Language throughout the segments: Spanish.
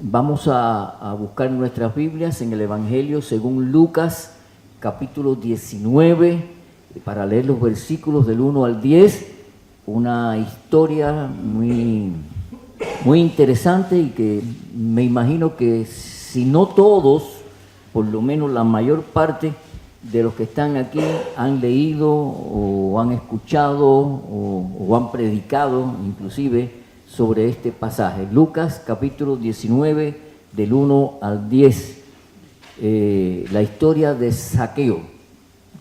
Vamos a buscar nuestras Biblias en el Evangelio según Lucas, capítulo 19, para leer los versículos del 1 al 10, una historia muy interesante y que me imagino que si no todos, por lo menos la mayor parte de los que están aquí han leído o han escuchado o han predicado inclusive sobre este pasaje. Lucas capítulo 19 del 1 al 10, la historia de Zaqueo.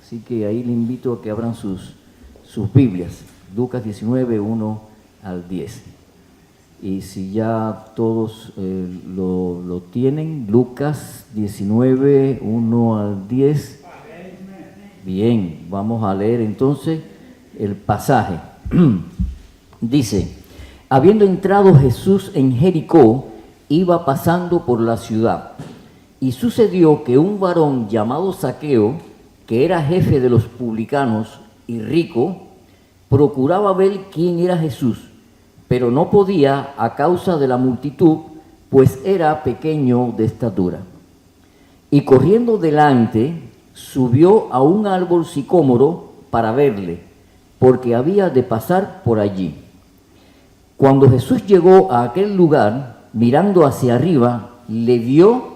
Así que ahí le invito a que abran sus Biblias. Lucas 19, 1 al 10. Y si ya todos lo tienen, Lucas 19, 1 al 10. Bien, vamos a leer entonces el pasaje. Dice: habiendo entrado Jesús en Jericó, iba pasando por la ciudad. Y sucedió que un varón llamado Zaqueo, que era jefe de los publicanos y rico, procuraba ver quién era Jesús, pero no podía a causa de la multitud, pues era pequeño de estatura. Y corriendo delante, subió a un árbol sicómoro para verle, porque había de pasar por allí. Cuando Jesús llegó a aquel lugar, mirando hacia arriba, le vio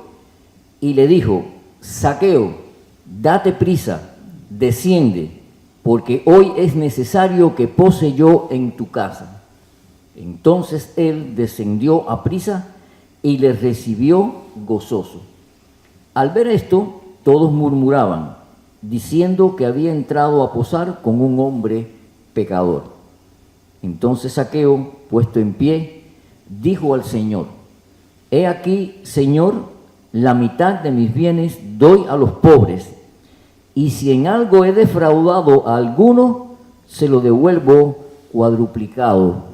y le dijo: Zaqueo, date prisa, desciende, porque hoy es necesario que pose yo en tu casa. Entonces él descendió a prisa y le recibió gozoso. Al ver esto, todos murmuraban, diciendo que había entrado a posar con un hombre pecador. Entonces Zaqueo, puesto en pie, dijo al Señor: He aquí, Señor, la mitad de mis bienes doy a los pobres, y si en algo he defraudado a alguno, se lo devuelvo cuadruplicado.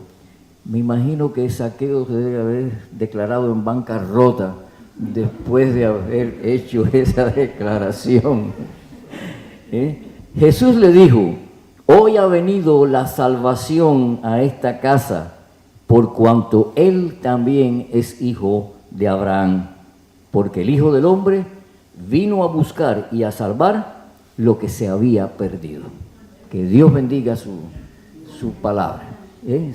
Me imagino que Zaqueo se debe haber declarado en bancarrota después de haber hecho esa declaración. Jesús le dijo: Hoy ha venido la salvación a esta casa, por cuanto él también es hijo de Abraham, porque el Hijo del Hombre vino a buscar y a salvar lo que se había perdido. Que Dios bendiga su palabra.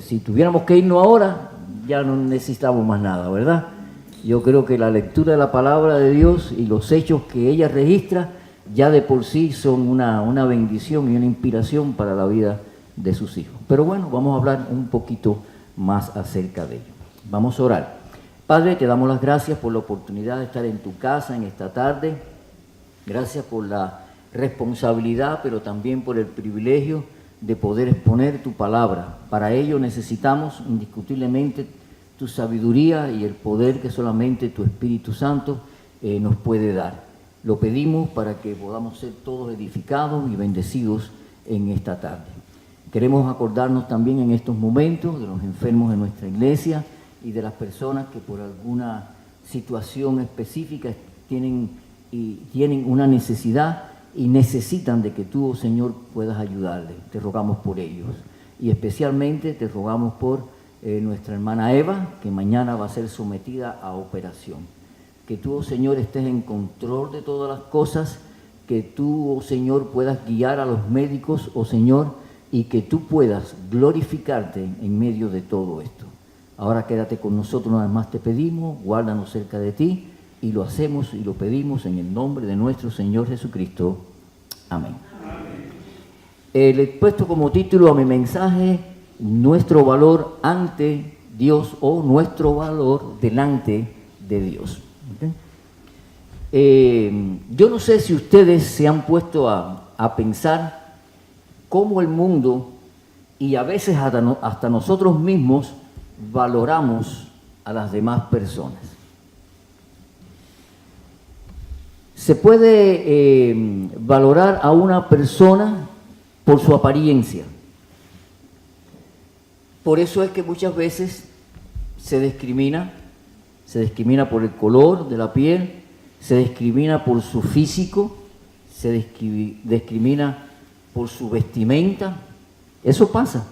Si tuviéramos que irnos ahora, ya no necesitamos más nada, ¿verdad? Yo creo que la lectura de la palabra de Dios y los hechos que ella registra ya de por sí son una bendición y una inspiración para la vida de sus hijos. Pero bueno, vamos a hablar un poquito más acerca de ello. Vamos a orar. Padre, te damos las gracias por la oportunidad de estar en tu casa en esta tarde. Gracias por la responsabilidad, pero también por el privilegio de poder exponer tu palabra. Para ello necesitamos indiscutiblemente tu sabiduría y el poder que solamente tu Espíritu Santo nos puede dar. Lo pedimos para que podamos ser todos edificados y bendecidos en esta tarde. Queremos acordarnos también en estos momentos de los enfermos de nuestra iglesia y de las personas que por alguna situación específica tienen una necesidad y necesitan de que tú, oh Señor, puedas ayudarles. Te rogamos por ellos. Y especialmente te rogamos por nuestra hermana Eva, que mañana va a ser sometida a operación. Que tú, oh Señor, estés en control de todas las cosas, que tú, oh Señor, puedas guiar a los médicos, oh Señor, y que tú puedas glorificarte en medio de todo esto. Ahora quédate con nosotros, nada más te pedimos, guárdanos cerca de ti, y lo hacemos y lo pedimos en el nombre de nuestro Señor Jesucristo. Amén. Le he puesto como título a mi mensaje: nuestro valor ante Dios, o nuestro valor delante de Dios. Yo no sé si ustedes se han puesto a pensar cómo el mundo y a veces hasta nosotros mismos valoramos a las demás personas. Se puede valorar a una persona por su apariencia. Por eso es que muchas veces se discrimina por el color de la piel, se discrimina por su físico, se discrimina por su vestimenta. Eso pasa.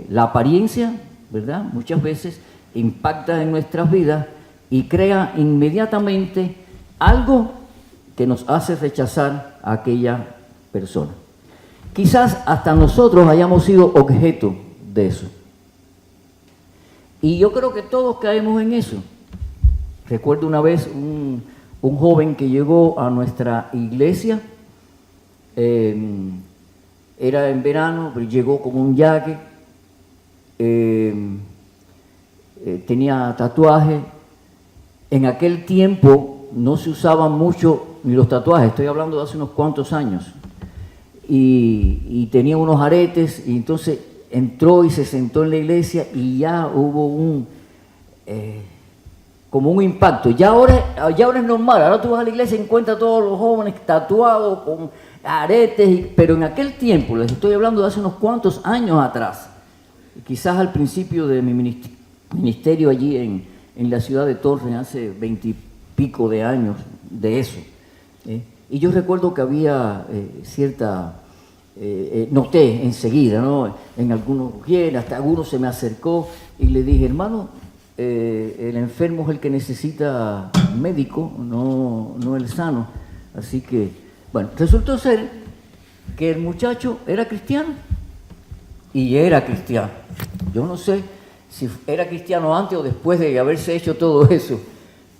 La apariencia, ¿verdad?, muchas veces impacta en nuestras vidas y crea inmediatamente algo que nos hace rechazar a aquella persona. Quizás hasta nosotros hayamos sido objeto de eso. Y yo creo que todos caemos en eso. Recuerdo una vez un joven que llegó a nuestra iglesia, era en verano, pero llegó con un jaque, tenía tatuaje. En aquel tiempo no se usaban mucho ni los tatuajes, estoy hablando de hace unos cuantos años, y tenía unos aretes, y entonces entró y se sentó en la iglesia y ya hubo como un impacto. Ya ahora es normal, ahora tú vas a la iglesia y encuentras a todos los jóvenes tatuados con aretes, pero en aquel tiempo, les estoy hablando de hace unos cuantos años atrás, quizás al principio de mi ministerio allí en la ciudad de Torres, hace 20 y pico de años de eso. Y yo recuerdo que había noté enseguida, ¿no? En algunos mujeres, hasta algunos se me acercó y le dije, hermano, el enfermo es el que necesita médico, no el sano. Así que, bueno, resultó ser que el muchacho era cristiano y era cristiano. Yo no sé si era cristiano antes o después de haberse hecho todo eso,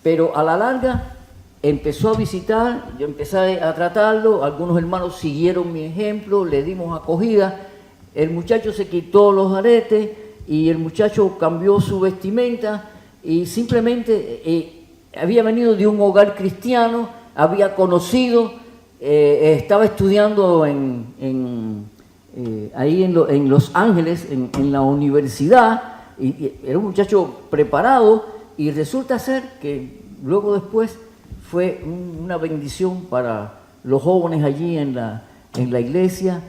pero a la larga empezó a visitar, yo empecé a tratarlo, algunos hermanos siguieron mi ejemplo, le dimos acogida, el muchacho se quitó los aretes y el muchacho cambió su vestimenta y simplemente había venido de un hogar cristiano, había conocido, estaba estudiando ahí en Los Ángeles, en la universidad, y era un muchacho preparado, y resulta ser que luego después fue una bendición para los jóvenes allí en la iglesia,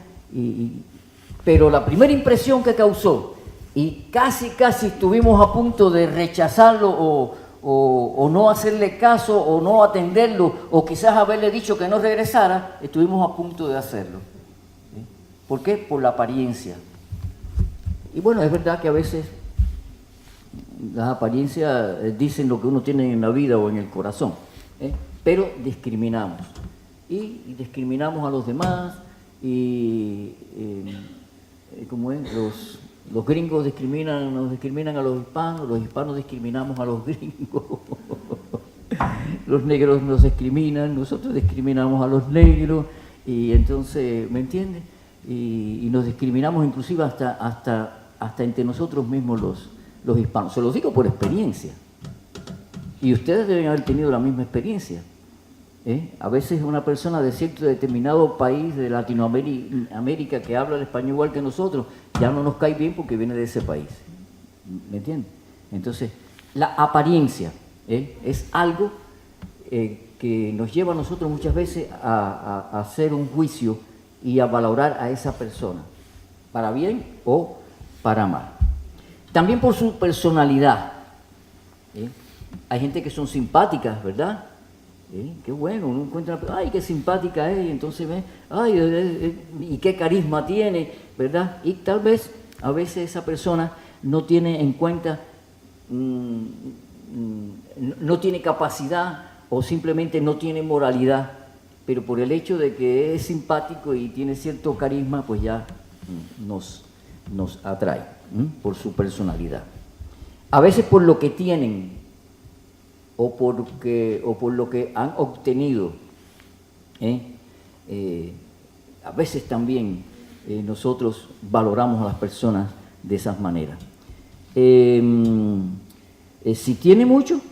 pero la primera impresión que causó, y casi estuvimos a punto de rechazarlo o no hacerle caso o no atenderlo o quizás haberle dicho que no regresara, estuvimos a punto de hacerlo. ¿Sí? ¿Por qué? Por la apariencia. Y bueno, es verdad que a veces las apariencias dicen lo que uno tiene en la vida o en el corazón, pero discriminamos y discriminamos a los demás y como es, los gringos nos discriminan a los hispanos discriminamos a los gringos, los negros nos discriminan, nosotros discriminamos a los negros, y entonces, ¿me entiendes? Y nos discriminamos inclusive hasta entre nosotros mismos los hispanos. Se los digo por experiencia. Y ustedes deben haber tenido la misma experiencia. A veces una persona de cierto determinado país de Latinoamérica que habla el español igual que nosotros, ya no nos cae bien porque viene de ese país. ¿Me entienden? Entonces, la apariencia es algo que nos lleva a nosotros muchas veces a hacer un juicio y a valorar a esa persona, para bien o para mal. También por su personalidad. Hay gente que son simpáticas, ¿verdad? Qué bueno, uno encuentra, ay, qué simpática es, y entonces ve, ay, y qué carisma tiene, ¿verdad? Y tal vez, a veces esa persona no tiene en cuenta, no tiene capacidad o simplemente no tiene moralidad, pero por el hecho de que es simpático y tiene cierto carisma, pues ya nos atrae, por su personalidad. A veces por lo que tienen, o por lo que han obtenido. A veces también nosotros valoramos a las personas de esas maneras. Si tiene mucho,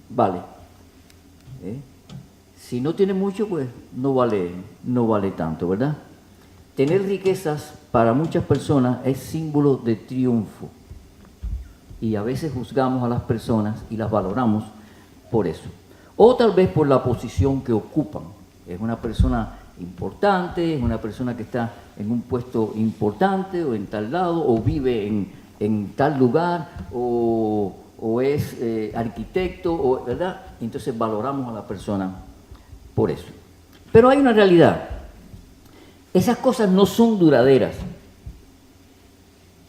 vale. Si no tiene mucho, pues no vale tanto, ¿verdad? Tener riquezas para muchas personas es símbolo de triunfo. Y a veces juzgamos a las personas y las valoramos por eso. O tal vez por la posición que ocupan. Es una persona importante, es una persona que está en un puesto importante o en tal lado, o vive en tal lugar, o es arquitecto, ¿verdad? Entonces valoramos a la persona por eso. Pero hay una realidad. Esas cosas no son duraderas.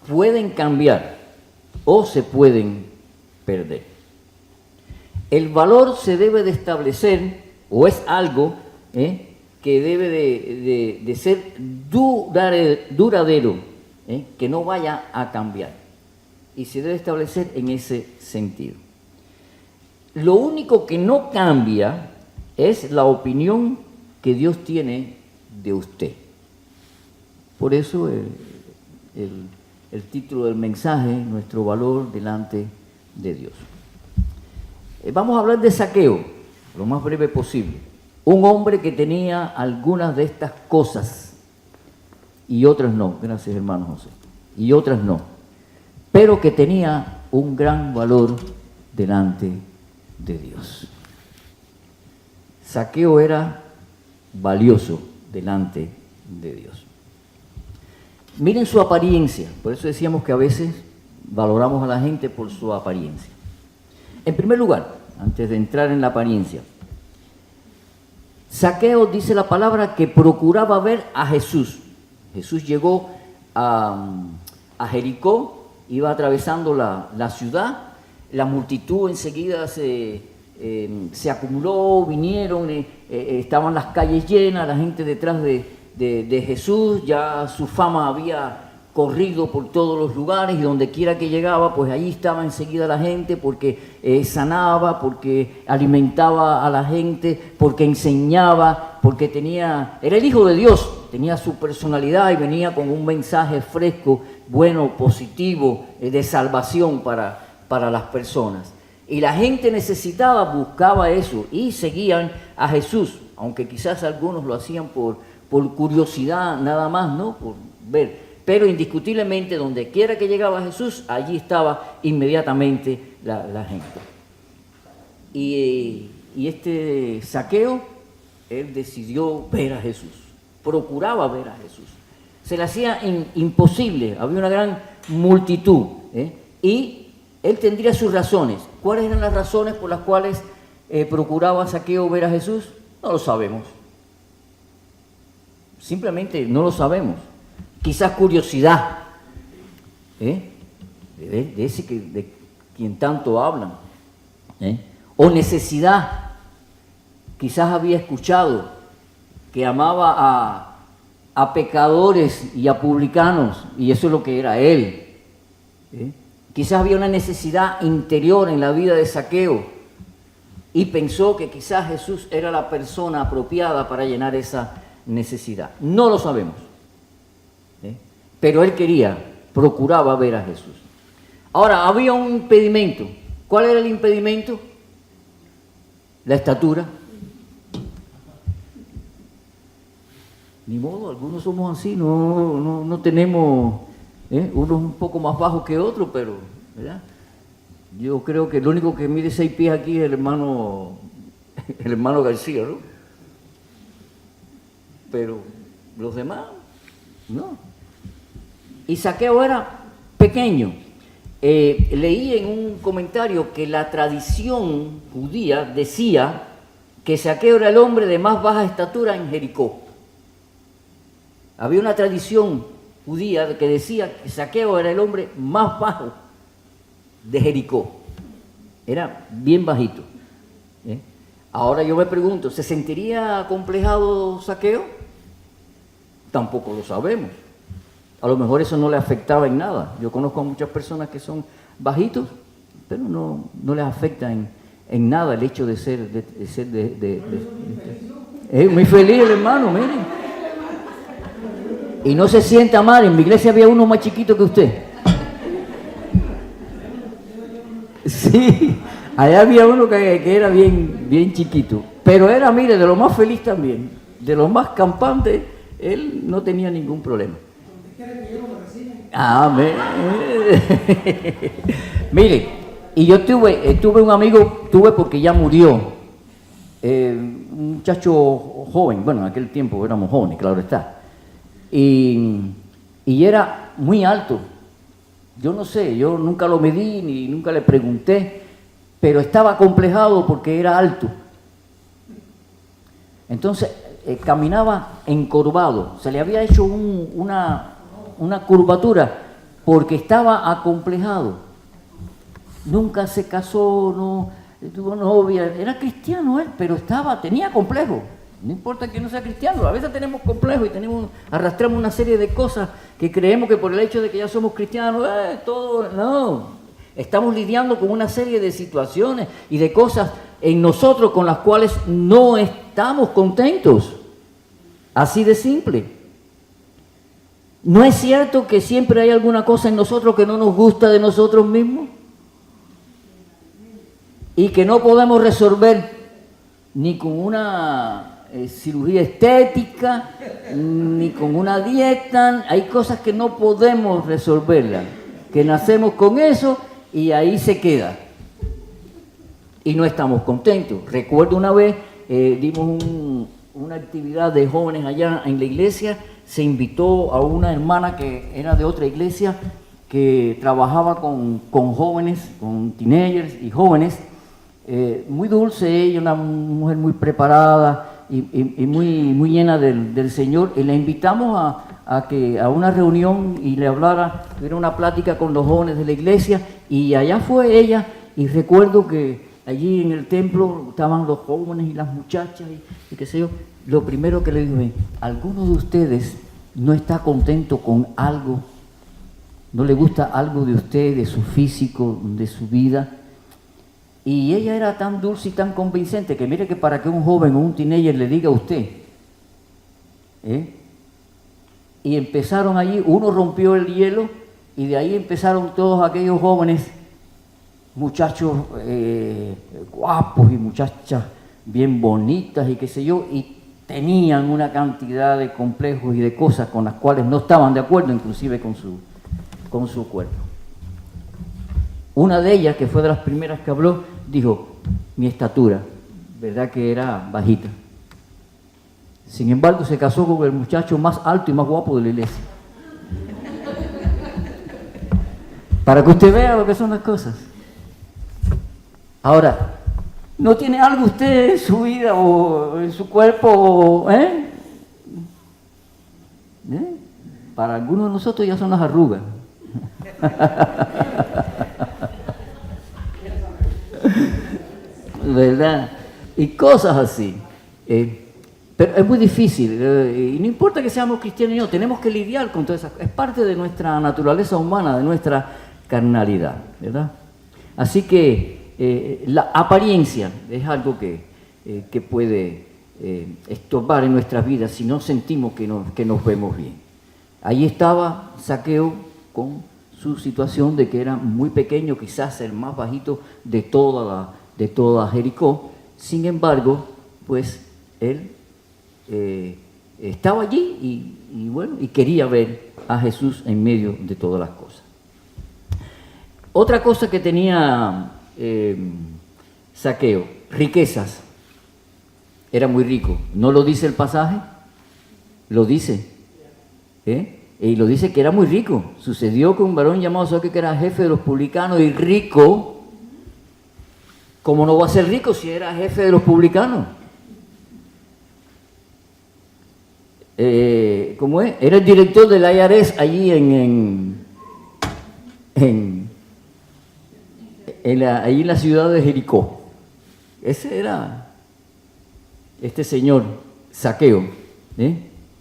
Pueden cambiar o se pueden perder. El valor se debe de establecer, o es algo que debe de ser duradero, que no vaya a cambiar. Y se debe establecer en ese sentido. Lo único que no cambia es la opinión que Dios tiene de usted. Por eso el título del mensaje, nuestro valor delante de Dios. Vamos a hablar de Zaqueo, lo más breve posible. Un hombre que tenía algunas de estas cosas y otras no. Gracias, hermano José. Y otras no. Pero que tenía un gran valor delante de Dios. Zaqueo era valioso delante de Dios. Miren su apariencia. Por eso decíamos que a veces valoramos a la gente por su apariencia. En primer lugar, antes de entrar en la apariencia, Zaqueo, dice la palabra, que procuraba ver a Jesús. Jesús llegó a Jericó, iba atravesando la ciudad, la multitud enseguida se acumuló, vinieron, estaban las calles llenas, la gente detrás de Jesús, ya su fama había corrido por todos los lugares y donde quiera que llegaba, pues allí estaba enseguida la gente porque sanaba, porque alimentaba a la gente, porque enseñaba, porque era el Hijo de Dios, tenía su personalidad y venía con un mensaje fresco, bueno, positivo, de salvación para las personas. Y la gente necesitaba, buscaba eso y seguían a Jesús, aunque quizás algunos lo hacían por curiosidad nada más, ¿no? Por ver. Pero indiscutiblemente, donde quiera que llegaba Jesús, allí estaba inmediatamente la gente. Y este Zaqueo, él decidió ver a Jesús, procuraba ver a Jesús. Se le hacía imposible, había una gran multitud, y él tendría sus razones. ¿Cuáles eran las razones por las cuales procuraba Zaqueo ver a Jesús? No lo sabemos. Simplemente no lo sabemos. Quizás curiosidad, de ese de quien tanto hablan, o necesidad. Quizás había escuchado que amaba a pecadores y a publicanos, y eso es lo que era él. Quizás había una necesidad interior en la vida de Zaqueo, y pensó que quizás Jesús era la persona apropiada para llenar esa necesidad. No lo sabemos. Pero él procuraba ver a Jesús. Ahora, había un impedimento. ¿Cuál era el impedimento? La estatura. Ni modo, algunos somos así, no tenemos, unos un poco más bajos que otros, pero, ¿verdad? Yo creo que el único que mide 6 pies aquí es el hermano García, ¿no? Pero los demás, no. Y Zaqueo era pequeño. Leí en un comentario que la tradición judía decía que Zaqueo era el hombre de más baja estatura en Jericó. Había una tradición judía que decía que Zaqueo era el hombre más bajo de Jericó. Era bien bajito. Ahora yo me pregunto, ¿se sentiría acomplejado Zaqueo? Tampoco lo sabemos. A lo mejor eso no le afectaba en nada. Yo conozco a muchas personas que son bajitos, pero no les afecta en nada el hecho de ser muy feliz el hermano, miren. Y no se sienta mal. En mi iglesia había uno más chiquito que usted. Sí, allá había uno que era bien chiquito. Pero era, mire, de lo más feliz también. De lo más campante, él no tenía ningún problema. Amén. Mire, y yo tuve un amigo, porque ya murió, un muchacho joven, bueno, en aquel tiempo éramos jóvenes, claro está, y era muy alto. Yo no sé, yo nunca lo medí ni nunca le pregunté, pero estaba acomplejado porque era alto. Entonces caminaba encorvado, se le había hecho una curvatura porque estaba acomplejado. Nunca se casó, tuvo novia, era cristiano él, pero tenía complejo. No importa que no sea cristiano, a veces tenemos complejo y arrastramos una serie de cosas que creemos que por el hecho de que ya somos cristianos, todo, no. Estamos lidiando con una serie de situaciones y de cosas en nosotros con las cuales no estamos contentos. Así de simple. ¿No es cierto que siempre hay alguna cosa en nosotros que no nos gusta de nosotros mismos? Y que no podemos resolver ni con una cirugía estética, ni con una dieta. Hay cosas que no podemos resolverlas, que nacemos con eso y ahí se queda. Y no estamos contentos. Recuerdo una vez, dimos una actividad de jóvenes allá en la iglesia, se invitó a una hermana que era de otra iglesia, que trabajaba con jóvenes, con teenagers y jóvenes, muy dulce ella, una mujer muy preparada y muy llena del Señor, y la invitamos a una reunión y le hablara, tuviera una plática con los jóvenes de la iglesia, y allá fue ella, y recuerdo que allí en el templo estaban los jóvenes y las muchachas y qué sé yo. Lo primero que le digo es, ¿alguno de ustedes no está contento con algo? ¿No le gusta algo de usted, de su físico, de su vida? Y ella era tan dulce y tan convincente que mire que para que un joven o un teenager le diga a usted, y empezaron allí, uno rompió el hielo y de ahí empezaron todos aquellos jóvenes, muchachos guapos y muchachas bien bonitas y qué sé yo, y tenían una cantidad de complejos y de cosas con las cuales no estaban de acuerdo, inclusive con su cuerpo. Una de ellas, que fue de las primeras que habló, dijo, mi estatura, verdad que era bajita. Sin embargo, se casó con el muchacho más alto y más guapo de la iglesia. Para que usted vea lo que son las cosas. Ahora, ¿no tiene algo usted en su vida o en su cuerpo? Para algunos de nosotros ya son las arrugas. ¿Verdad? Y cosas así. Pero es muy difícil. Y no importa que seamos cristianos o no, tenemos que lidiar con todas esas cosas. Es parte de nuestra naturaleza humana, de nuestra carnalidad, ¿verdad? Así que la apariencia es algo que puede estorbar en nuestras vidas si no sentimos que nos vemos bien. Ahí estaba Zaqueo con su situación de que era muy pequeño, quizás el más bajito de toda Jericó. Sin embargo, pues él estaba allí y quería ver a Jesús en medio de todas las cosas. Otra cosa que tenía Zaqueo, riquezas. Era muy rico. ¿No lo dice el pasaje? Lo dice. Y lo dice que era muy rico. Sucedió que un varón llamado Zaqueo, que era jefe de los publicanos y rico. ¿Cómo no va a ser rico si era jefe de los publicanos? ¿Cómo es? Era el director del IRS allí allí en la ciudad de Jericó. Ese era este señor Zaqueo,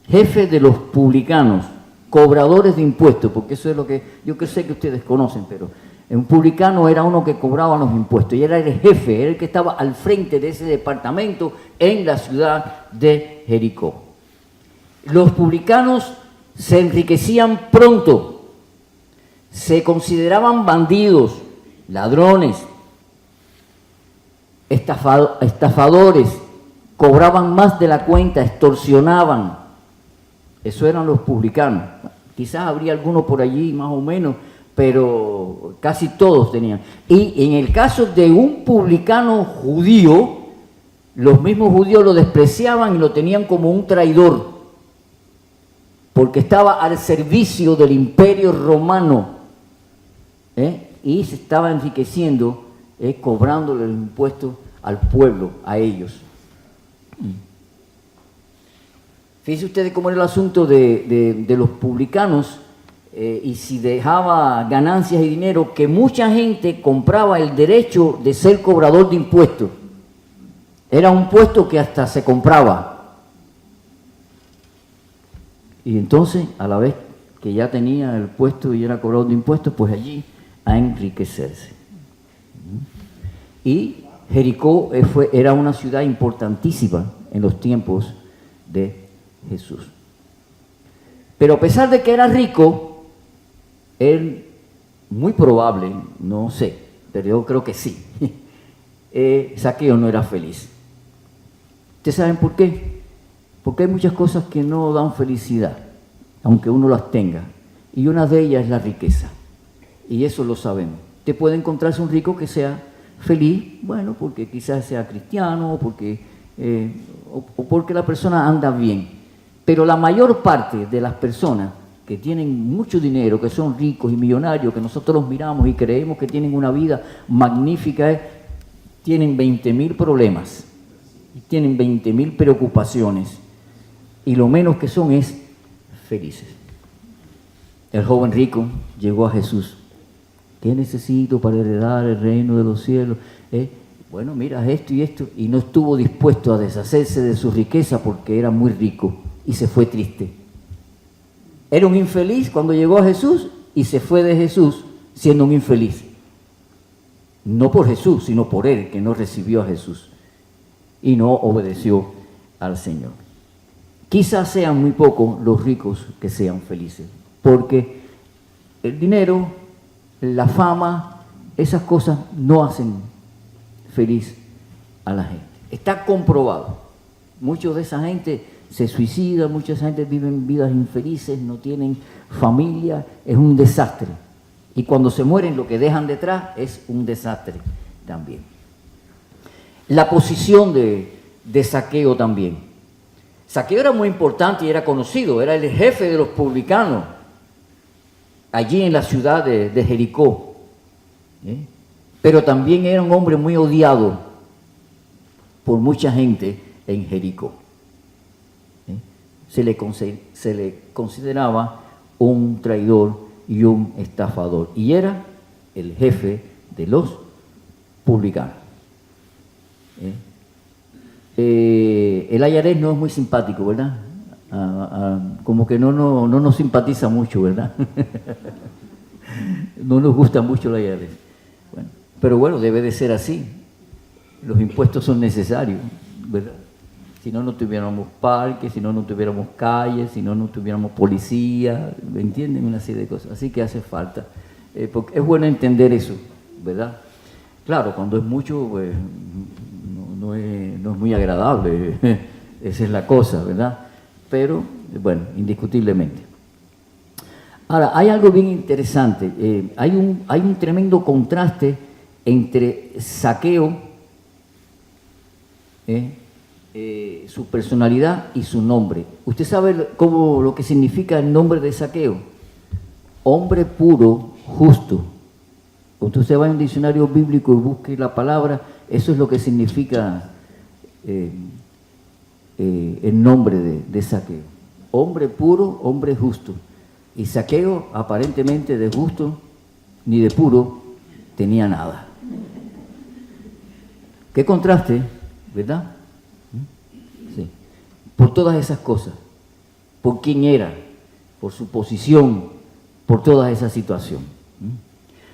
jefe de los publicanos, cobradores de impuestos, porque eso es lo que yo sé que ustedes conocen, pero un publicano era uno que cobraba los impuestos y era el jefe, era el que estaba al frente de ese departamento en la ciudad de Jericó. Los publicanos se enriquecían pronto, se consideraban bandidos, ladrones, estafadores, cobraban más de la cuenta, extorsionaban. Eso eran los publicanos. Quizás habría algunos por allí más o menos, pero casi todos tenían. Y en el caso de un publicano judío, los mismos judíos lo despreciaban y lo tenían como un traidor, porque estaba al servicio del imperio romano, y se estaba enriqueciendo, cobrándole el impuesto al pueblo, a ellos. Fíjense ustedes cómo era el asunto de los publicanos. y si dejaba ganancias y dinero, que mucha gente compraba el derecho de ser cobrador de impuestos. Era un puesto que hasta se compraba. Y entonces, a la vez que ya tenía el puesto y era cobrador de impuestos, pues allí a enriquecerse. Y Jericó era una ciudad importantísima en los tiempos de Jesús. Pero a pesar de que era rico, él, muy probable, no sé, pero yo creo que sí, Zaqueo no era feliz. ¿Ustedes saben por qué? Porque hay muchas cosas que no dan felicidad, aunque uno las tenga. Y una de ellas es la riqueza. Y eso lo sabemos. Usted puede encontrarse un rico que sea feliz, bueno, porque quizás sea cristiano, o porque la persona anda bien. Pero la mayor parte de las personas que tienen mucho dinero, que son ricos y millonarios, que nosotros los miramos y creemos que tienen una vida magnífica, tienen 20.000 problemas, tienen 20.000 preocupaciones, y lo menos que son es felices. El joven rico llegó a Jesús. ¿Qué necesito para heredar el reino de los cielos? Bueno, mira esto y esto, y no estuvo dispuesto a deshacerse de su riqueza porque era muy rico y se fue triste. Era un infeliz cuando llegó a Jesús y se fue de Jesús siendo un infeliz. No por Jesús, sino por él, que no recibió a Jesús y no obedeció al Señor. Quizás sean muy pocos los ricos que sean felices, porque el dinero, la fama, esas cosas no hacen feliz a la gente. Está comprobado. Muchos de esa gente se suicidan, mucha de esa gente viven vidas infelices, no tienen familia, es un desastre. Y cuando se mueren, lo que dejan detrás es un desastre también. La posición de Zaqueo también. Zaqueo era muy importante y era conocido, era el jefe de los publicanos allí en la ciudad de Jericó. Pero también era un hombre muy odiado por mucha gente en Jericó. Se le consideraba un traidor y un estafador, y era el jefe de los publicanos. El Ayarés no es muy simpático, ¿verdad? Como que no nos simpatiza mucho, ¿verdad? No nos gusta mucho el Ayarés. Bueno, pero bueno, debe de ser así. Los impuestos son necesarios, ¿verdad? Si no, no tuviéramos parques, si no, no tuviéramos calles, si no, no tuviéramos policía, ¿me entienden? Una serie de cosas. Así que hace falta. Porque es bueno entender eso, ¿verdad? Claro, cuando es mucho, pues no es muy agradable. Esa es la cosa, ¿verdad? Pero, bueno, indiscutiblemente. Ahora, hay algo bien interesante. Hay un tremendo contraste entre Zaqueo, su personalidad y su nombre. ¿Usted sabe lo que significa el nombre de Zaqueo? Hombre puro, justo. Cuando usted va a un diccionario bíblico y busque la palabra, eso es lo que significa el nombre de Zaqueo. Hombre puro, hombre justo. Y Zaqueo, aparentemente de justo ni de puro, tenía nada. Qué contraste, ¿verdad? Sí. Por todas esas cosas, por quién era, por su posición, por toda esa situación.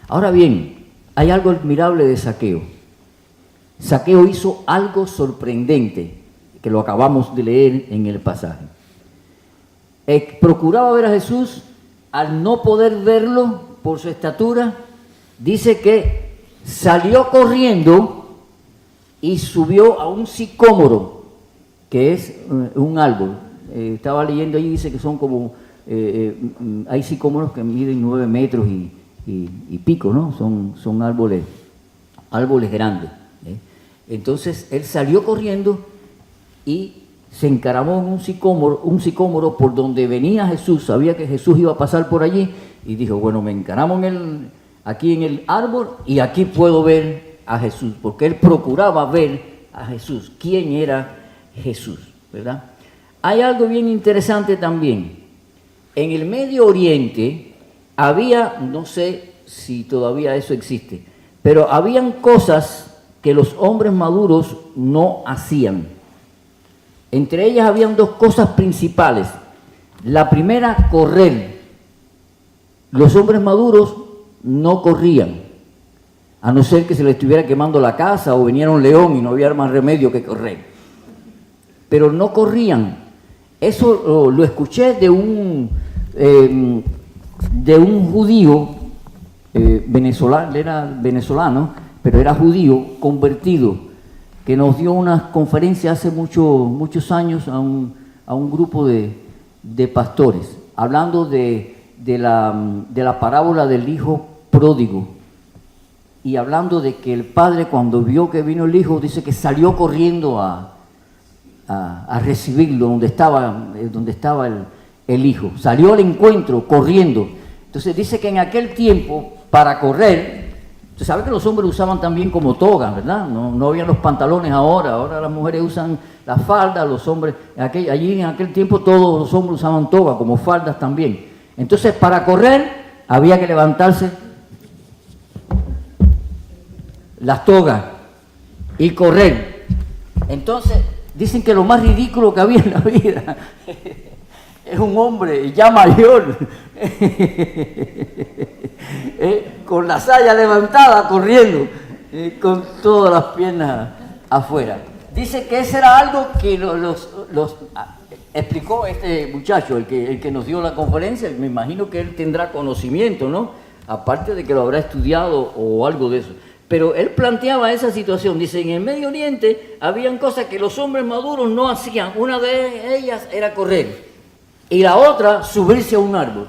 Ahora bien, hay algo admirable de Zaqueo. Zaqueo hizo algo sorprendente, que lo acabamos de leer en el pasaje. Procuraba ver a Jesús, al no poder verlo por su estatura, dice que salió corriendo y subió a un sicómoro, que es un árbol. Estaba leyendo allí, dice que son como, hay sicómoros que miden 9 metros y pico, ¿no? Son árboles grandes. Entonces él salió corriendo y se encaramó en un sicómoro por donde venía Jesús. Sabía que Jesús iba a pasar por allí y dijo, bueno, me encaramo aquí en el árbol y aquí puedo ver a Jesús, porque él procuraba ver a Jesús. ¿Quién era Jesús? ¿Verdad? Hay algo bien interesante también. En el Medio Oriente había, no sé si todavía eso existe, pero habían cosas que los hombres maduros no hacían. Entre ellas habían dos cosas principales. La primera, correr. Los hombres maduros no corrían, a no ser que se les estuviera quemando la casa o viniera un león y no había más remedio que correr. Pero no corrían. Eso lo escuché de un judío venezolano, él era venezolano, pero era judío, convertido, que nos dio una conferencia hace muchos años a un grupo de pastores, hablando de la parábola del hijo pródigo, y hablando de que el padre, cuando vio que vino el hijo, dice que salió corriendo a recibirlo donde estaba el hijo, salió al encuentro corriendo. Entonces dice que en aquel tiempo, para correr, usted sabe que los hombres usaban también como togas, ¿verdad? No habían los pantalones ahora las mujeres usan la falda, los hombres, allí en aquel tiempo todos los hombres usaban togas como faldas también. Entonces para correr había que levantarse las togas y correr. Entonces dicen que lo más ridículo que había en la vida es un hombre ya mayor con la saya levantada corriendo, con todas las piernas afuera. Dice que ese era algo que los explicó este muchacho, el que nos dio la conferencia. Me imagino que él tendrá conocimiento, ¿no? Aparte de que lo habrá estudiado o algo de eso. Pero él planteaba esa situación. Dice, en el Medio Oriente habían cosas que los hombres maduros no hacían. Una de ellas era correr. Y la otra, subirse a un árbol.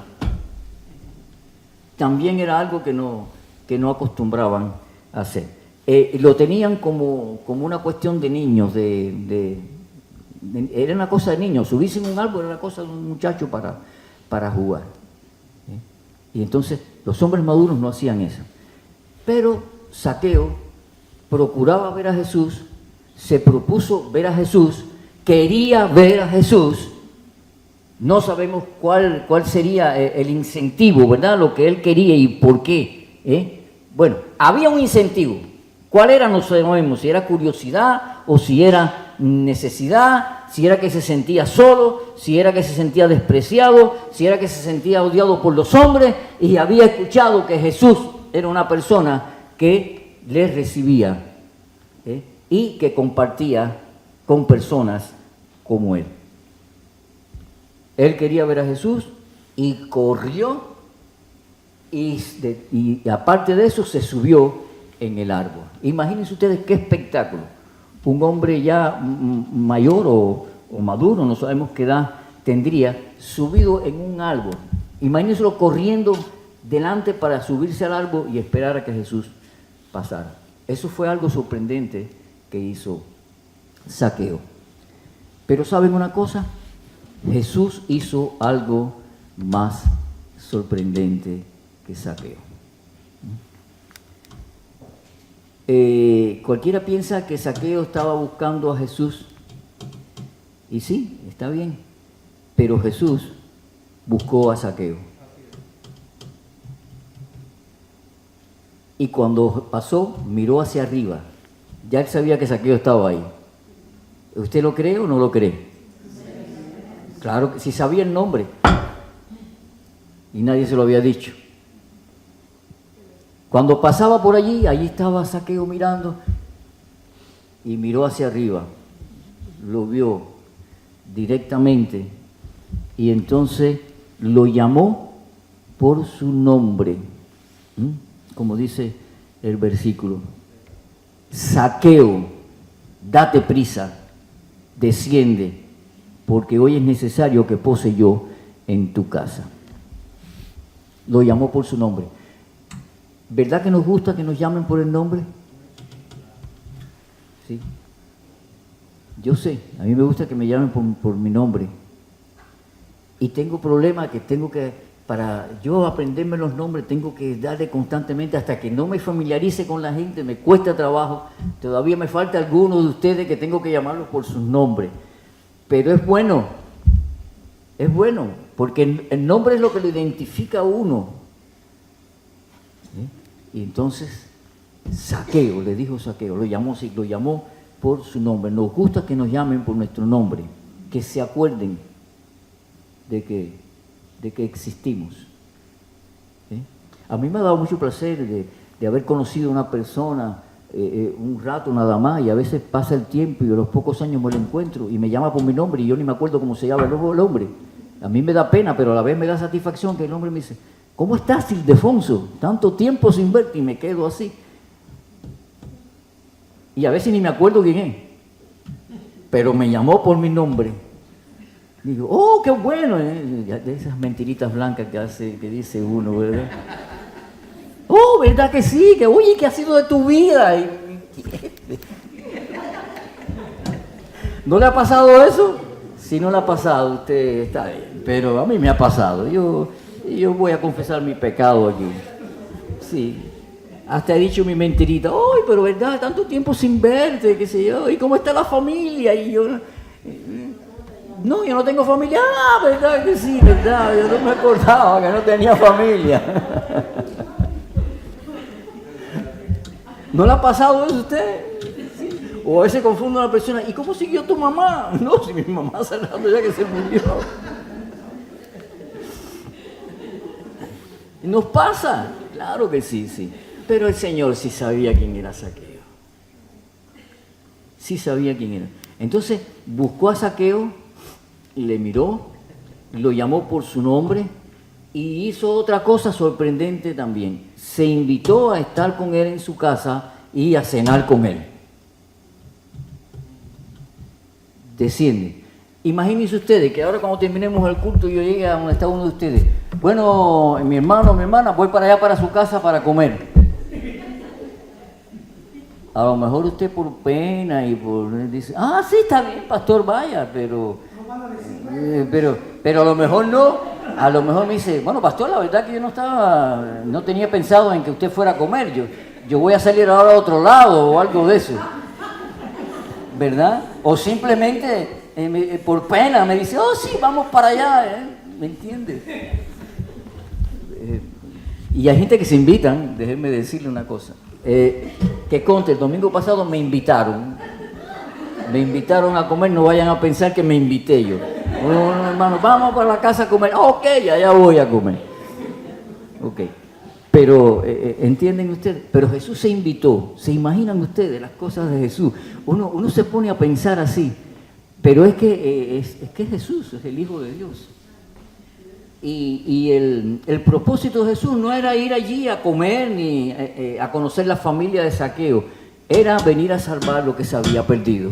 También era algo que no acostumbraban a hacer. Lo tenían como una cuestión de niños, era una cosa de niños. Subirse en un árbol era una cosa de un muchacho para jugar. Y entonces los hombres maduros no hacían eso. Pero Zaqueo procuraba ver a Jesús, se propuso ver a Jesús, quería ver a Jesús. No sabemos cuál sería el incentivo, ¿verdad? Lo que él quería y por qué. Bueno, había un incentivo. ¿Cuál era? No sabemos. Si era curiosidad o si era necesidad, si era que se sentía solo, si era que se sentía despreciado, si era que se sentía odiado por los hombres y había escuchado que Jesús era una persona que le recibía y que compartía con personas como él. Él quería ver a Jesús y corrió y aparte de eso se subió en el árbol. Imagínense ustedes qué espectáculo. Un hombre ya mayor o maduro, no sabemos qué edad tendría, subido en un árbol. Imagínenselo corriendo delante para subirse al árbol y esperar a que Jesús pasara. Eso fue algo sorprendente que hizo Zaqueo. Pero ¿saben una cosa? Jesús hizo algo más sorprendente que Zaqueo. Cualquiera piensa que Zaqueo estaba buscando a Jesús, y sí, está bien, pero Jesús buscó a Zaqueo. Y cuando pasó, miró hacia arriba. Ya él sabía que Zaqueo estaba ahí. ¿Usted lo cree o no lo cree? Claro que sí, sabía el nombre y nadie se lo había dicho. Cuando pasaba por allí estaba Zaqueo mirando y miró hacia arriba, lo vio directamente y entonces lo llamó por su nombre, como dice el versículo. Zaqueo, date prisa, desciende, porque hoy es necesario que pose yo en tu casa. Lo llamó por su nombre. ¿Verdad que nos gusta que nos llamen por el nombre? Sí. Yo sé, a mí me gusta que me llamen por mi nombre. Y tengo problemas que para yo aprenderme los nombres, tengo que darle constantemente hasta que no me familiarice con la gente, me cuesta trabajo. Todavía me falta alguno de ustedes que tengo que llamarlos por sus nombres. Pero es bueno, porque el nombre es lo que lo identifica a uno. Y entonces Zaqueo, le dijo Zaqueo, lo llamó por su nombre. Nos gusta que nos llamen por nuestro nombre, que se acuerden de que existimos. A mí me ha dado mucho placer de haber conocido a una persona un rato nada más, y a veces pasa el tiempo y a los pocos años me lo encuentro y me llama por mi nombre y yo ni me acuerdo cómo se llama el hombre. A mí me da pena, pero a la vez me da satisfacción que el hombre me dice: ¿cómo estás, Ildefonso? Tanto tiempo sin verte, y me quedo así. Y a veces ni me acuerdo quién es, pero me llamó por mi nombre. Digo, oh, qué bueno, de esas mentiritas blancas que dice uno, ¿verdad? Oh, ¿verdad que sí? Que oye, ¿qué ha sido de tu vida? ¿No le ha pasado eso? Si no le ha pasado, usted está bien, pero a mí me ha pasado. Yo voy a confesar mi pecado aquí. Sí, hasta he dicho mi mentirita. ¡Ay, pero verdad, tanto tiempo sin verte, qué sé yo! ¿Y cómo está la familia? Y yo... No, yo no tengo familia. Ah, verdad que sí, verdad. Yo no me acordaba que no tenía familia. ¿No le ha pasado eso a usted? ¿Sí? O a veces confunde a una persona: ¿y cómo siguió tu mamá? No, si mi mamá hace rato ya que se murió. ¿Nos pasa? Claro que sí, sí. Pero el Señor sí sabía quién era Zaqueo. Sí sabía quién era. Entonces buscó a Zaqueo, le miró, lo llamó por su nombre y hizo otra cosa sorprendente también. Se invitó a estar con él en su casa y a cenar con él. Desciende. Imagínense ustedes que ahora, cuando terminemos el culto, yo llegue a donde está uno de ustedes. Bueno, mi hermano, mi hermana, voy para allá, para su casa, para comer. A lo mejor usted, por pena y por... dice: ah, sí, está bien, pastor, vaya, pero a lo mejor no. A lo mejor me dice: bueno, pastor, la verdad que yo no tenía pensado en que usted fuera a comer. Yo voy a salir ahora a otro lado o algo de eso, ¿verdad? O simplemente por pena me dice: oh, sí, vamos para allá, ¿me entiende? Y hay gente que se invitan. Déjenme decirle una cosa, que conste, el domingo pasado me invitaron a comer. No vayan a pensar que me invité yo. Bueno, hermano, vamos para la casa a comer. Ok, allá voy a comer. Ok. Pero, ¿entienden ustedes? Pero Jesús se invitó. ¿Se imaginan ustedes las cosas de Jesús? Uno se pone a pensar así. Pero es que Jesús es el Hijo de Dios. Y el propósito de Jesús no era ir allí a comer ni a conocer la familia de Zaqueo. Era venir a salvar lo que se había perdido.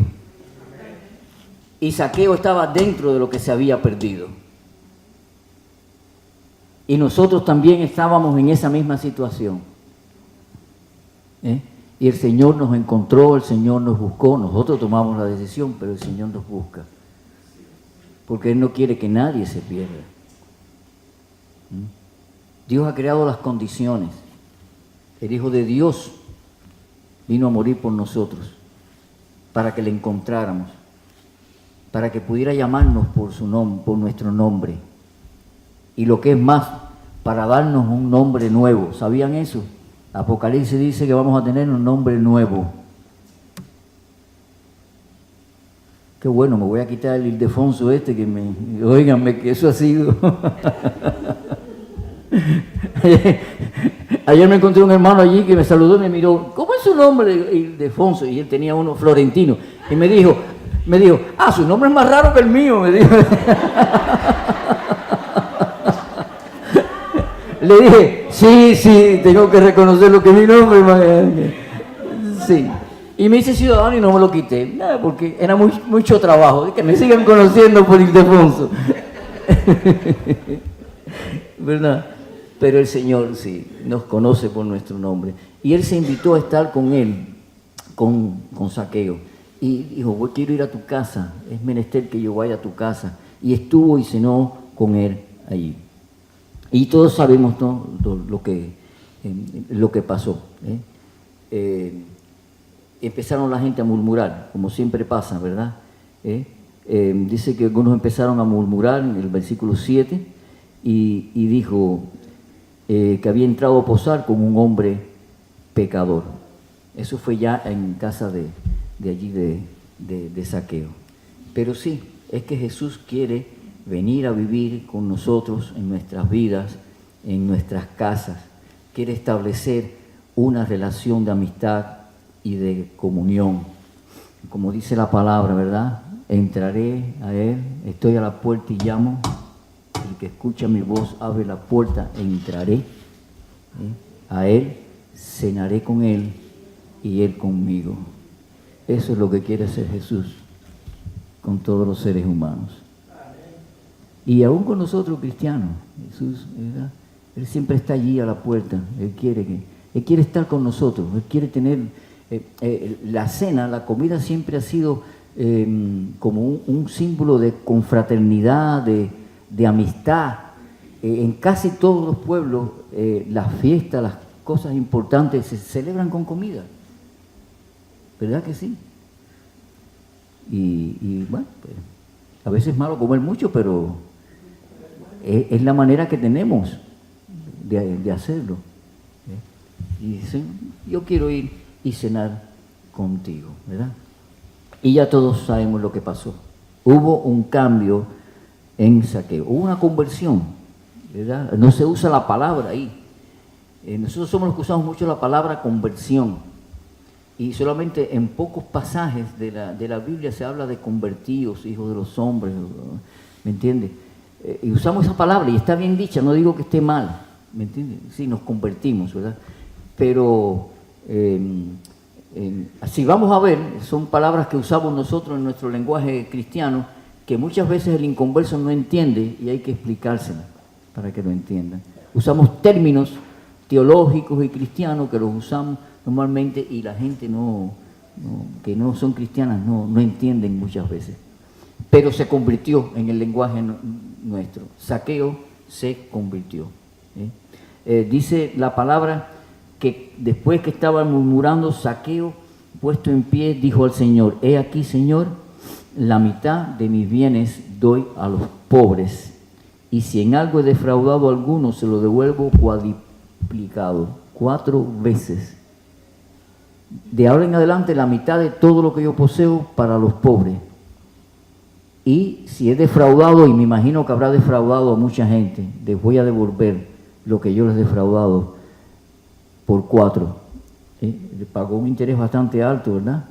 Y Zaqueo estaba dentro de lo que se había perdido. Y nosotros también estábamos en esa misma situación. Y el Señor nos encontró, el Señor nos buscó. Nosotros tomamos la decisión, pero el Señor nos busca. Porque Él no quiere que nadie se pierda. Dios ha creado las condiciones. El Hijo de Dios vino a morir por nosotros, para que le encontráramos, para que pudiera llamarnos por su nombre, por nuestro nombre. Y lo que es más, para darnos un nombre nuevo. ¿Sabían eso? Apocalipsis dice que vamos a tener un nombre nuevo. Qué bueno, me voy a quitar el Ildefonso óiganme, que eso ha sido... Ayer me encontré un hermano allí que me saludó y me miró: ¿cómo es su nombre, Ildefonso? Y él tenía uno florentino. Y me dijo, ah, su nombre es más raro que el mío, me dijo. Le dije: sí, tengo que reconocer lo que es mi nombre. Sí. Y me hice ciudadano y no me lo quité, porque era mucho trabajo. Que me sigan conociendo por Ildefonso. ¿Verdad? Pero el Señor sí nos conoce por nuestro nombre. Y Él se invitó a estar con él, con Zaqueo. Y dijo: quiero ir a tu casa, es menester que yo vaya a tu casa. Y estuvo y cenó con él allí. Y todos sabemos, ¿no?, lo que pasó. Empezaron la gente a murmurar, como siempre pasa, ¿verdad? Dice que algunos empezaron a murmurar en el versículo 7 y dijo que había entrado a posar con un hombre pecador. Eso fue ya en casa de allí de Zaqueo. Pero sí, es que Jesús quiere venir a vivir con nosotros en nuestras vidas, en nuestras casas. Quiere establecer una relación de amistad y de comunión. Como dice la palabra, ¿verdad? Entraré a Él, estoy a la puerta y llamo. El que escucha mi voz abre la puerta, entraré a Él, cenaré con Él y Él conmigo. Eso es lo que quiere hacer Jesús con todos los seres humanos. Y aún con nosotros cristianos, Jesús, ¿verdad? Él siempre está allí a la puerta. Él quiere estar con nosotros. Él quiere tener la cena, la comida siempre ha sido como un símbolo de confraternidad, de amistad. En casi todos los pueblos, las fiestas, las cosas importantes se celebran con comida. ¿Verdad que sí? Y bueno, pues, a veces es malo comer mucho, pero es la manera que tenemos de hacerlo. Y dice, yo quiero ir y cenar contigo, ¿verdad? Y ya todos sabemos lo que pasó. Hubo un cambio en Zaqueo, hubo una conversión, ¿verdad? No se usa la palabra ahí. Nosotros somos los que usamos mucho la palabra conversión. Y solamente en pocos pasajes de la Biblia se habla de convertidos, hijos de los hombres, ¿me entiendes? Y usamos esa palabra y está bien dicha, no digo que esté mal, ¿me entiendes? Sí, nos convertimos, ¿verdad? Pero si vamos a ver, son palabras que usamos nosotros en nuestro lenguaje cristiano, que muchas veces el inconverso no entiende y hay que explicárselas para que lo entiendan. Usamos términos teológicos y cristianos que los usamos normalmente y la gente que no son cristianas no entienden muchas veces. Pero se convirtió en el lenguaje nuestro. Zaqueo se convirtió. Dice la palabra que después que estaba murmurando, Zaqueo, puesto en pie, dijo al Señor: he aquí, Señor, la mitad de mis bienes doy a los pobres, y si en algo he defraudado a alguno, se lo devuelvo cuadruplicado, 4 veces. De ahora en adelante, la mitad de todo lo que yo poseo para los pobres. Y si he defraudado, y me imagino que habrá defraudado a mucha gente, les voy a devolver lo que yo les he defraudado por 4. Le pagó un interés bastante alto, ¿verdad?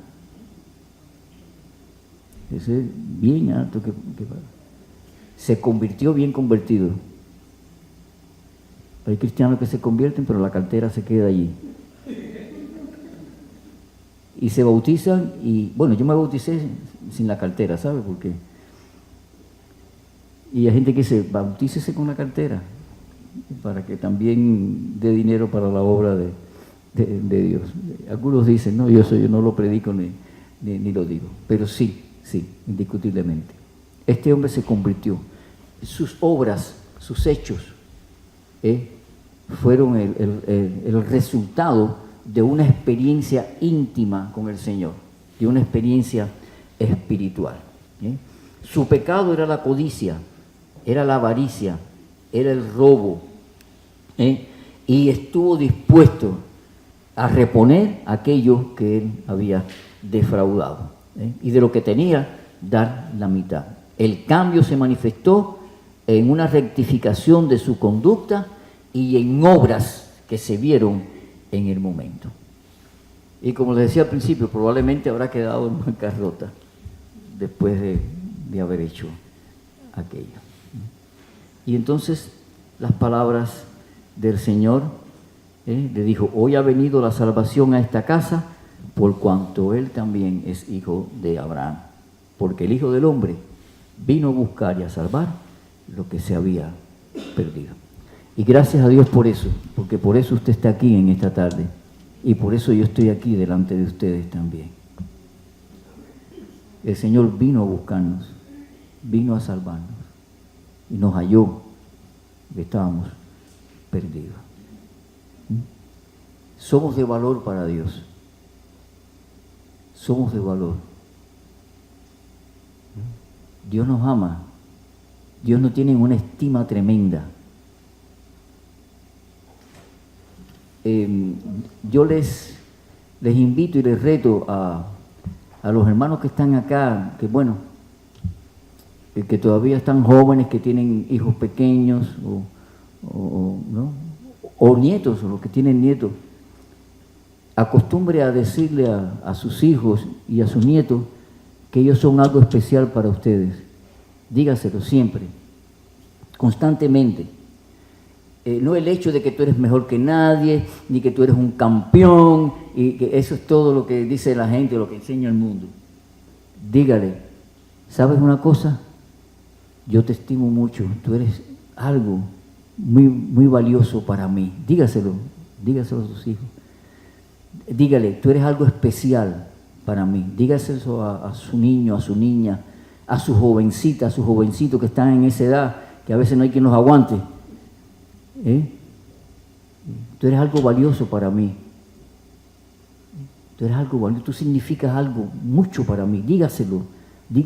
Ese es bien alto que se convirtió bien convertido. Hay cristianos que se convierten, pero la cartera se queda allí. Y se bautizan, y bueno, yo me bauticé sin la cartera, ¿sabe por qué? Y hay gente que dice, bautícese con la cartera, para que también dé dinero para la obra de Dios. Algunos dicen, no, yo no lo predico ni lo digo, pero sí, indiscutiblemente. Este hombre se convirtió. Sus obras, sus hechos, fueron el resultado de una experiencia íntima con el Señor, de una experiencia espiritual. Su pecado era la codicia, era la avaricia, era el robo, y estuvo dispuesto a reponer aquello que él había defraudado, y de lo que tenía, dar la mitad. El cambio se manifestó en una rectificación de su conducta y en obras que se vieron en el momento. Y como les decía al principio, probablemente habrá quedado en bancarrota después de haber hecho aquello. Y entonces las palabras del Señor, le dijo: hoy ha venido la salvación a esta casa, por cuanto él también es hijo de Abraham, porque el Hijo del Hombre vino a buscar y a salvar lo que se había perdido. Y gracias a Dios por eso, porque por eso usted está aquí en esta tarde, y por eso yo estoy aquí delante de ustedes también. El Señor vino a buscarnos, vino a salvarnos, y nos halló que estábamos perdidos. Somos de valor para Dios. Somos de valor. Dios nos ama. Dios nos tiene una estima tremenda. yo les invito y les reto a los hermanos que están acá, que bueno, que todavía están jóvenes, que tienen hijos pequeños ¿no? O nietos, o los que tienen nietos, acostumbre a decirle a sus hijos y a sus nietos que ellos son algo especial para ustedes. Dígaselo siempre, constantemente. No el hecho de que tú eres mejor que nadie, ni que tú eres un campeón, y que eso es todo lo que dice la gente, lo que enseña el mundo. Dígale, ¿sabes una cosa? Yo te estimo mucho, tú eres algo muy, muy valioso para mí. Dígaselo a sus hijos. Dígale, tú eres algo especial para mí. Dígaselo a su niño, a su niña, a su jovencita, a su jovencito que están en esa edad, que a veces no hay quien los aguante. Tú eres algo valioso para mí. Tú eres algo valioso, tú significas algo mucho para mí. Dígaselo,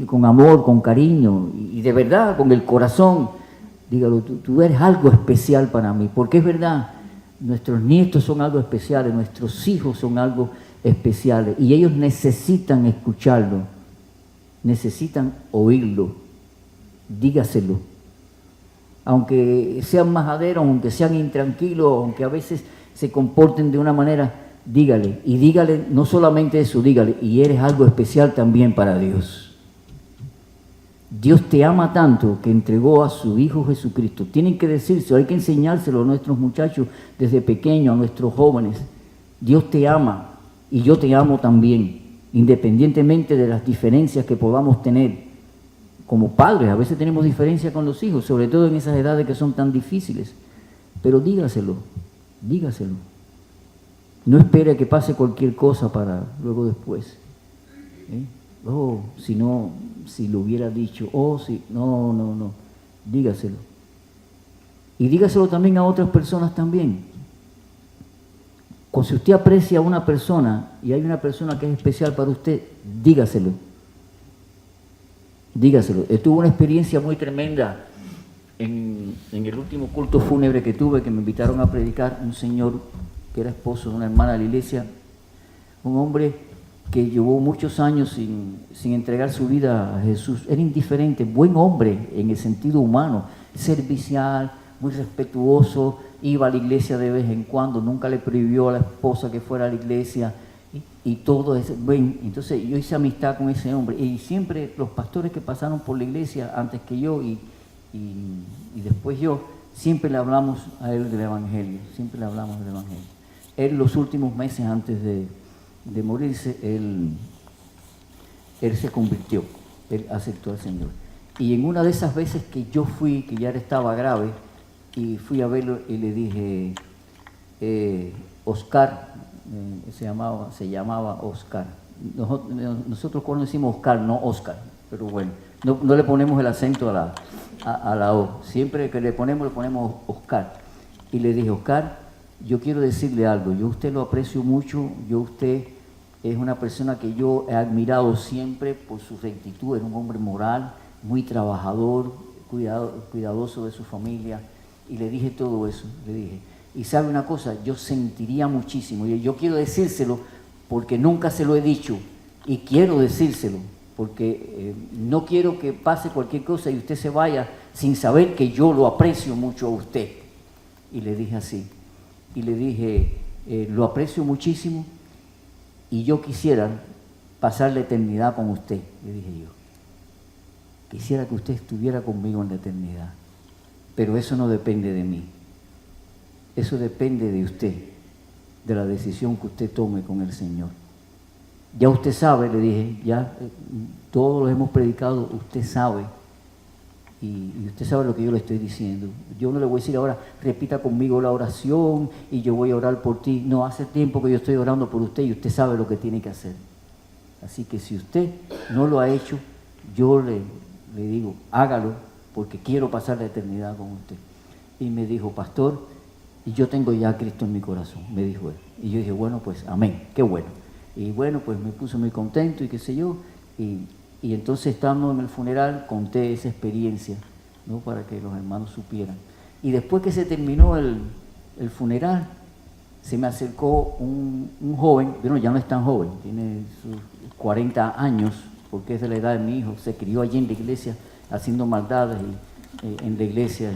con amor, con cariño y de verdad, con el corazón. Dígalo, tú eres algo especial para mí, porque es verdad, nuestros nietos son algo especiales, nuestros hijos son algo especiales y ellos necesitan escucharlo, necesitan oírlo. Dígaselo. Aunque sean majaderos, aunque sean intranquilos, aunque a veces se comporten de una manera, dígale. Y dígale no solamente eso, dígale, y eres algo especial también para Dios. Dios te ama tanto que entregó a su Hijo Jesucristo. Tienen que decírselo, hay que enseñárselo a nuestros muchachos desde pequeños, a nuestros jóvenes. Dios te ama y yo te amo también, independientemente de las diferencias que podamos tener. Como padres, a veces tenemos diferencias con los hijos, sobre todo en esas edades que son tan difíciles. Pero dígaselo. No espere que pase cualquier cosa para luego después. Si lo hubiera dicho, no. Dígaselo. Y dígaselo también a otras personas también. Si usted aprecia a una persona y hay una persona que es especial para usted, dígaselo. Tuve una experiencia muy tremenda en el último culto fúnebre que tuve, que me invitaron a predicar un señor que era esposo de una hermana de la iglesia, un hombre que llevó muchos años sin entregar su vida a Jesús. Era indiferente, buen hombre en el sentido humano, servicial, muy respetuoso, iba a la iglesia de vez en cuando, nunca le prohibió a la esposa que fuera a la iglesia. Y todo eso, entonces yo hice amistad con ese hombre y siempre los pastores que pasaron por la iglesia antes que yo y después yo, siempre le hablamos a él del Evangelio, Él los últimos meses antes de morirse, él se convirtió, él aceptó al Señor. Y en una de esas veces que yo fui, que ya estaba grave, y fui a verlo y le dije, Oscar, se llamaba Oscar. Nosotros conocimos Oscar, no Oscar, pero bueno, no le ponemos el acento a la O. Siempre que le ponemos Oscar. Y le dije, Oscar, yo quiero decirle algo, yo a usted lo aprecio mucho, usted es una persona que yo he admirado siempre por su rectitud, era un hombre moral, muy trabajador, cuidadoso de su familia, y le dije todo eso, y sabe una cosa, yo sentiría muchísimo, y yo quiero decírselo porque nunca se lo he dicho, y quiero decírselo, porque no quiero que pase cualquier cosa y usted se vaya sin saber que yo lo aprecio mucho a usted. Y le dije así, lo aprecio muchísimo y yo quisiera pasar la eternidad con usted, le dije yo. Quisiera que usted estuviera conmigo en la eternidad, pero eso no depende de mí. Eso depende de usted, de la decisión que usted tome con el Señor. Ya usted sabe, le dije, ya todos los hemos predicado, usted sabe, y usted sabe lo que yo le estoy diciendo. Yo no le voy a decir ahora, repita conmigo la oración y yo voy a orar por ti. No, hace tiempo que yo estoy orando por usted y usted sabe lo que tiene que hacer. Así que si usted no lo ha hecho, yo le digo, hágalo, porque quiero pasar la eternidad con usted. Y me dijo, pastor, y yo tengo ya a Cristo en mi corazón, me dijo él. Y yo dije, bueno, pues amén, qué bueno. Y bueno, pues me puse muy contento y qué sé yo. Y entonces, estando en el funeral, conté esa experiencia, ¿no? Para que los hermanos supieran. Y después que se terminó el funeral, se me acercó un joven, bueno, ya no es tan joven, tiene sus 40 años, porque es de la edad de mi hijo, se crió allí en la iglesia haciendo maldades en la iglesia,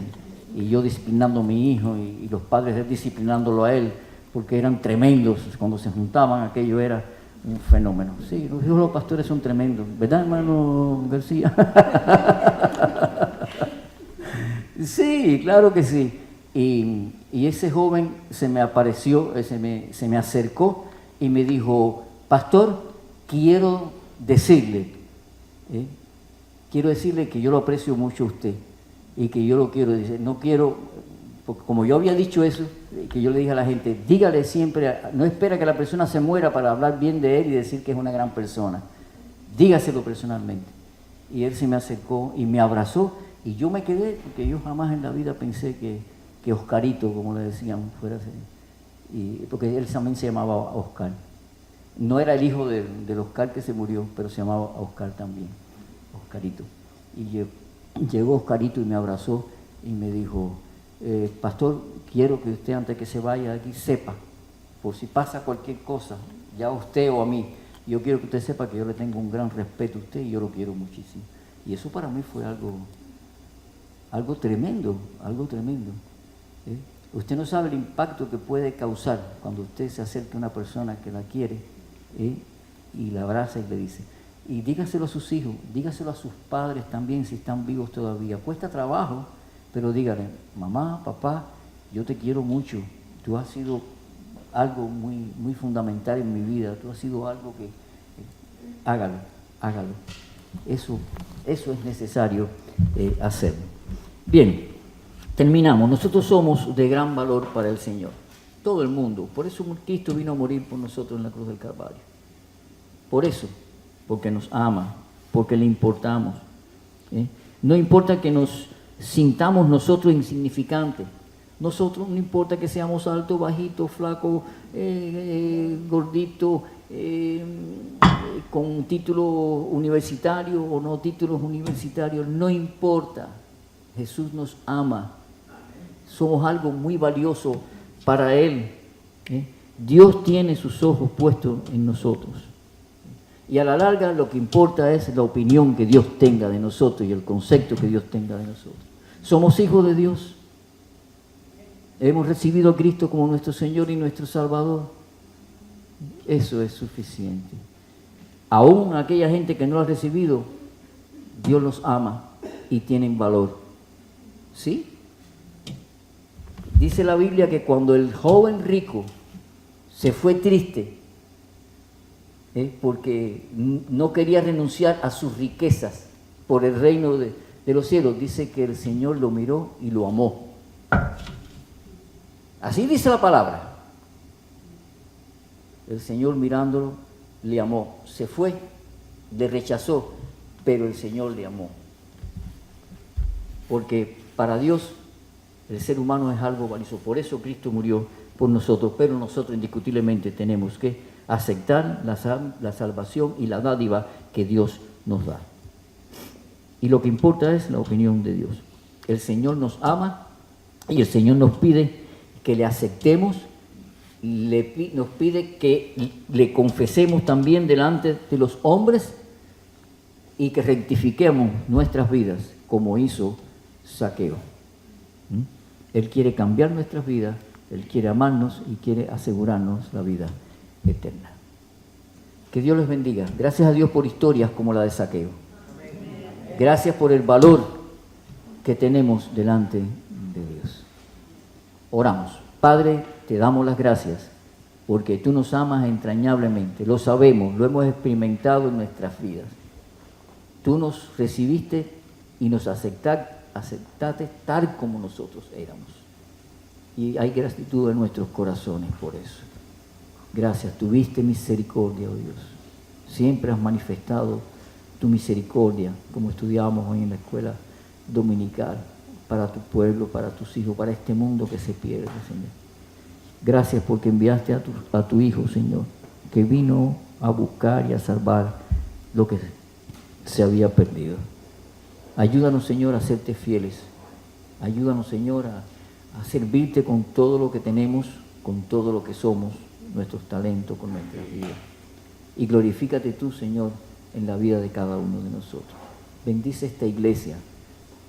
y yo disciplinando a mi hijo, y los padres de él disciplinándolo a él, porque eran tremendos, cuando se juntaban aquello era un fenómeno. Sí, los hijos de los pastores son tremendos, ¿verdad, hermano García? Sí, claro que sí. Y ese joven se me apareció, se me acercó y me dijo, pastor, quiero decirle que yo lo aprecio mucho a usted y que yo lo quiero. Dice, no quiero, porque como yo había dicho eso, que yo le dije a la gente, dígale siempre, no espera que la persona se muera para hablar bien de él y decir que es una gran persona. Dígaselo personalmente. Y él se me acercó y me abrazó y yo me quedé, porque yo jamás en la vida pensé que Oscarito, como le decían, fuera así. Porque él también se llamaba Oscar. No era el hijo del Oscar que se murió, pero se llamaba Oscar también, Oscarito. Y llegó Oscarito y me abrazó y me dijo, pastor, quiero que usted antes que se vaya de aquí sepa, por si pasa cualquier cosa, ya a usted o a mí, yo quiero que usted sepa que yo le tengo un gran respeto a usted y yo lo quiero muchísimo. Y eso para mí fue algo tremendo, algo tremendo. Usted no sabe el impacto que puede causar cuando usted se acerca a una persona que la quiere y la abraza y le dice, y dígaselo a sus hijos, dígaselo a sus padres también si están vivos todavía. Cuesta trabajo, pero dígale, mamá, papá, yo te quiero mucho, tú has sido algo muy, muy fundamental en mi vida, tú has sido algo que hágalo. Eso es necesario hacerlo. Bien. Terminamos. Nosotros somos de gran valor para el Señor. Todo el mundo. Por eso Cristo vino a morir por nosotros en la cruz del Calvario. Por eso. Porque nos ama. Porque le importamos. No importa que nos sintamos nosotros insignificantes. Nosotros no importa que seamos altos, bajitos, flacos, gorditos, con títulos universitarios o no títulos universitarios. No importa. Jesús nos ama. Somos algo muy valioso para Él. Dios tiene sus ojos puestos en nosotros. Y a la larga lo que importa es la opinión que Dios tenga de nosotros y el concepto que Dios tenga de nosotros. Somos hijos de Dios. Hemos recibido a Cristo como nuestro Señor y nuestro Salvador. Eso es suficiente. Aún aquella gente que no lo ha recibido, Dios los ama y tienen valor. ¿Sí? Dice la Biblia que cuando el joven rico se fue triste, porque no quería renunciar a sus riquezas por el reino de los cielos, dice que el Señor lo miró y lo amó. Así dice la palabra. El Señor mirándolo le amó. Se fue, le rechazó, pero el Señor le amó. Porque para Dios el ser humano es algo valioso. Por eso Cristo murió por nosotros, pero nosotros indiscutiblemente tenemos que aceptar la salvación y la dádiva que Dios nos da. Y lo que importa es la opinión de Dios. El Señor nos ama y el Señor nos pide que le aceptemos, nos pide que le confesemos también delante de los hombres y que rectifiquemos nuestras vidas como hizo Zaqueo. Él quiere cambiar nuestras vidas, Él quiere amarnos y quiere asegurarnos la vida eterna. Que Dios les bendiga. Gracias a Dios por historias como la de Zaqueo. Gracias por el valor que tenemos delante de Dios. Oramos. Padre, te damos las gracias porque tú nos amas entrañablemente. Lo sabemos, lo hemos experimentado en nuestras vidas. Tú nos recibiste y nos aceptaste tal como nosotros éramos. Y hay gratitud en nuestros corazones por eso. Gracias, tuviste misericordia, oh Dios. Siempre has manifestado tu misericordia, como estudiábamos hoy en la escuela dominical, para tu pueblo, para tus hijos, para este mundo que se pierde, Señor. Gracias porque enviaste a tu Hijo, Señor, que vino a buscar y a salvar lo que se había perdido. Ayúdanos, Señor, a serte fieles. Ayúdanos, Señor, a servirte con todo lo que tenemos con todo lo que somos, nuestros talentos, con nuestras vidas. Y glorifícate tú, Señor, en la vida de cada uno de nosotros. Bendice esta iglesia.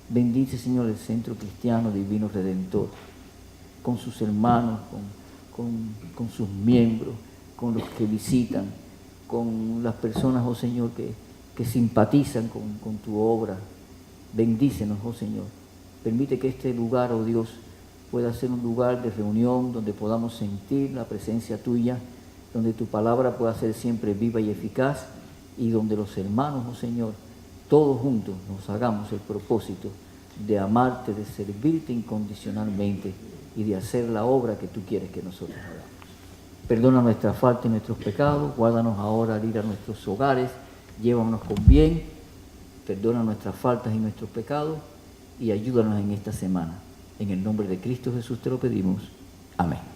Bendice, Señor, el Centro Cristiano Divino Redentor, con sus hermanos, con sus miembros, con los que visitan, con las personas, oh Señor, que simpatizan con tu obra. Bendícenos, oh Señor. Permite que este lugar, oh Dios, pueda ser un lugar de reunión donde podamos sentir la presencia tuya, donde tu palabra pueda ser siempre viva y eficaz, y donde los hermanos, oh Señor, todos juntos nos hagamos el propósito de amarte, de servirte incondicionalmente y de hacer la obra que tú quieres que nosotros hagamos. Perdona nuestra falta y nuestros pecados, guárdanos ahora al ir a nuestros hogares, llévanos con bien, perdona nuestras faltas y nuestros pecados y ayúdanos en esta semana. En el nombre de Cristo Jesús te lo pedimos. Amén.